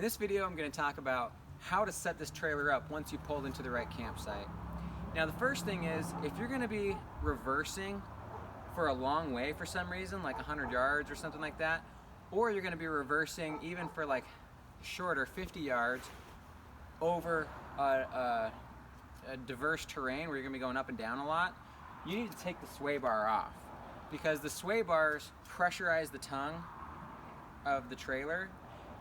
In this video, I'm going to talk about how to set this trailer up once you pulled into the right campsite. Now, the first thing is, if you're going to be reversing for a long way for some reason, like 100 yards or something like that, or you're going to be reversing even for like shorter, 50 yards over a diverse terrain where you're going to be going up and down a lot, you need to take the sway bar off, because the sway bars pressurize the tongue of the trailer,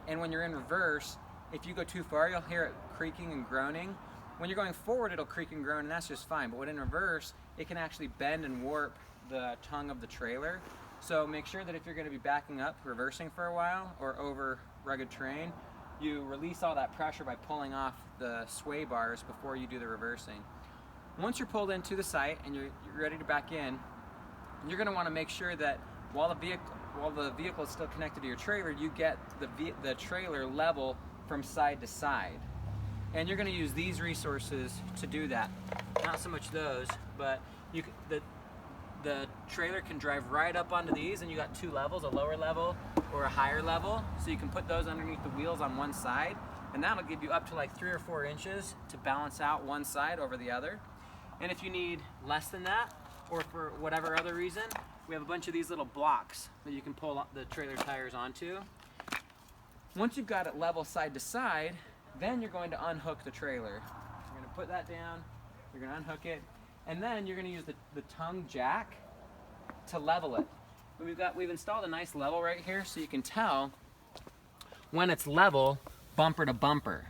and when you're in reverse, if you go too far, you'll hear it creaking and groaning. When you're going forward, it'll creak and groan, and that's just fine. But when in reverse, it can actually bend and warp the tongue of the trailer. So make sure that if you're going to be backing up, reversing for a while, or over rugged terrain, you release all that pressure by pulling off the sway bars before you do the reversing. Once you're pulled into the site and you're ready to back in, you're going to want to make sure that while the vehicle is still connected to your trailer, you get the trailer level from side to side. And you're going to use these resources to do that. Not so much those, but the trailer can drive right up onto these, and you got two levels, a lower level or a higher level. So you can put those underneath the wheels on one side, and that'll give you up to like 3 or 4 inches to balance out one side over the other. And if you need less than that, or for whatever other reason, we have a bunch of these little blocks that you can pull the trailer tires onto. Once you've got it level side to side, then you're going to unhook the trailer. You're going to put that down, you're going to unhook it, and then you're going to use the tongue jack to level it. We've installed a nice level right here, so you can tell when it's level bumper to bumper.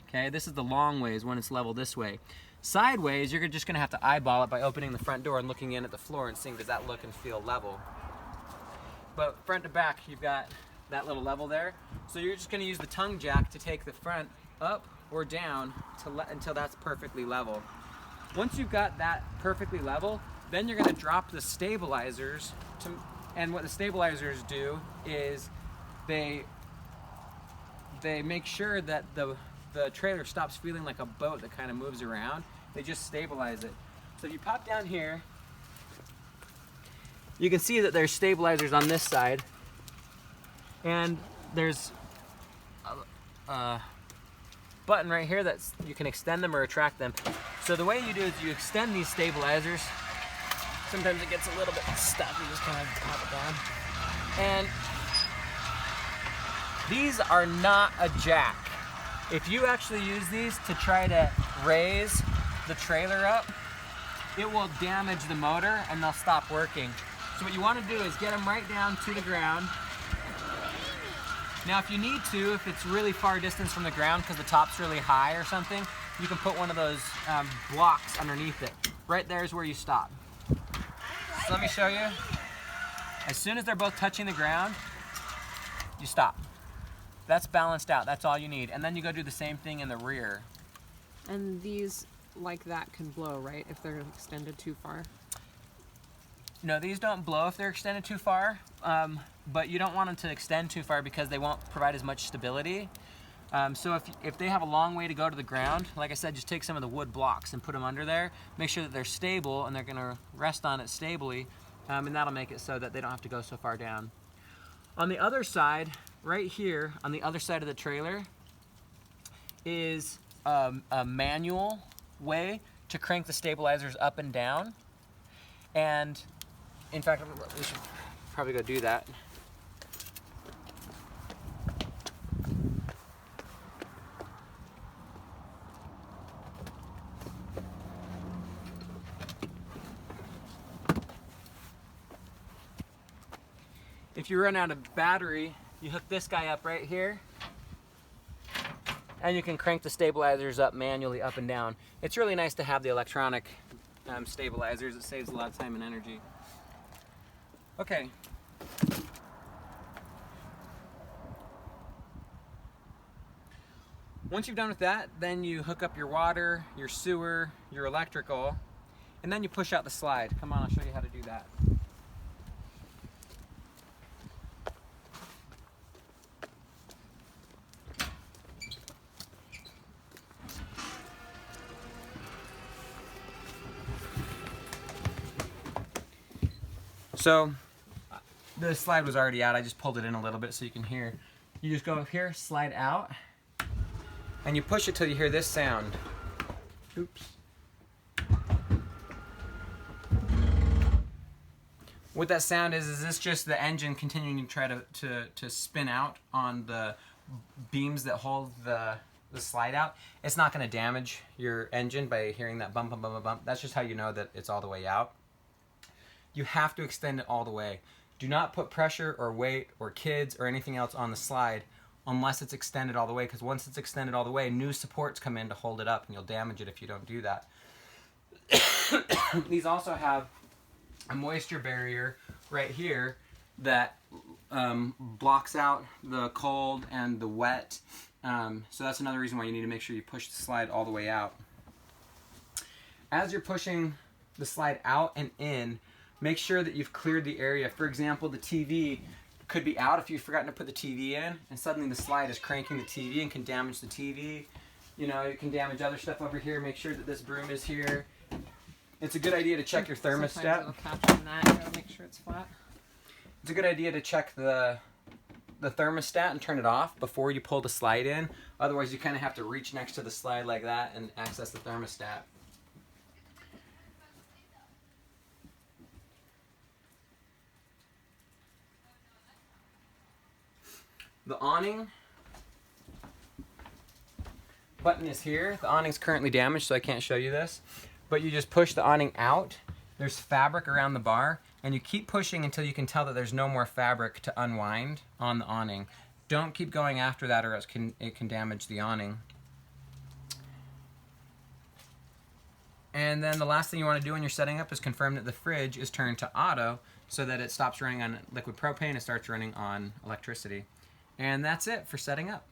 Okay, this is the long ways when it's level this way. Sideways, you're just going to have to eyeball it by opening the front door and looking in at the floor and seeing, does that look and feel level. But front to back, you've got that little level there. So you're just going to use the tongue jack to take the front up or down until that's perfectly level. Once you've got that perfectly level, then you're going to drop the stabilizers. And what the stabilizers do is they make sure that the trailer stops feeling like a boat that kind of moves around. They just stabilize it. So if you pop down here, you can see that there's stabilizers on this side, and there's a button right here that you can extend them or retract them. So the way you do is you extend these stabilizers. Sometimes it gets a little bit stuck, you just kind of pop it down. And these are not a jack. If you actually use these to try to raise the trailer up, it will damage the motor and they'll stop working. So what you want to do is get them right down to the ground. Now if you need to, if it's really far distance from the ground because the top's really high or something, you can put one of those blocks underneath it. Right there is where you stop. So let me show you. As soon as they're both touching the ground, you stop. That's balanced out, that's all you need. And then you go do the same thing in the rear. And these, like that, can blow, right, if they're extended too far? No, these don't blow if they're extended too far, but you don't want them to extend too far because they won't provide as much stability. So if they have a long way to go to the ground, like I said, just take some of the wood blocks and put them under there. Make sure that they're stable and they're going to rest on it stably, and that'll make it so that they don't have to go so far down. On the other side, right here, on the other side of the trailer, is a manual way to crank the stabilizers up and down. And in fact, we should probably go do that. If you run out of battery, you hook this guy up right here, and you can crank the stabilizers up manually up and down. It's really nice to have the electronic stabilizers. It saves a lot of time and energy. Okay. Once you've done with that, then you hook up your water, your sewer, your electrical, and then you push out the slide. Come on, I'll show you how to do that. So the slide was already out. I just pulled it in a little bit so you can hear. You just go up here, slide out, and you push it till you hear this sound. Oops. What that sound is this just the engine continuing to try to spin out on the beams that hold the slide out. It's not going to damage your engine by hearing that bump, bump, bump, bump. That's just how you know that it's all the way out. You have to extend it all the way. Do not put pressure or weight or kids or anything else on the slide unless it's extended all the way, because once it's extended all the way, new supports come in to hold it up and you'll damage it if you don't do that. These also have a moisture barrier right here that blocks out the cold and the wet. So that's another reason why you need to make sure you push the slide all the way out. As you're pushing the slide out and in, make sure that you've cleared the area. For example, the TV could be out if you've forgotten to put the TV in, and suddenly the slide is cranking the TV and can damage the TV. You know, it can damage other stuff over here. Make sure that this broom is here. It's a good idea to check your thermostat. Sometimes it'll catch on that. You gotta make sure it's flat. It's a good idea to check the thermostat and turn it off before you pull the slide in. Otherwise, you kind of have to reach next to the slide like that and access the thermostat. The awning button is here. The awning's currently damaged, so I can't show you this. But you just push the awning out. There's fabric around the bar, and you keep pushing until you can tell that there's no more fabric to unwind on the awning. Don't keep going after that, or else it can damage the awning. And then the last thing you want to do when you're setting up is confirm that the fridge is turned to auto so that it stops running on liquid propane and starts running on electricity. And that's it for setting up.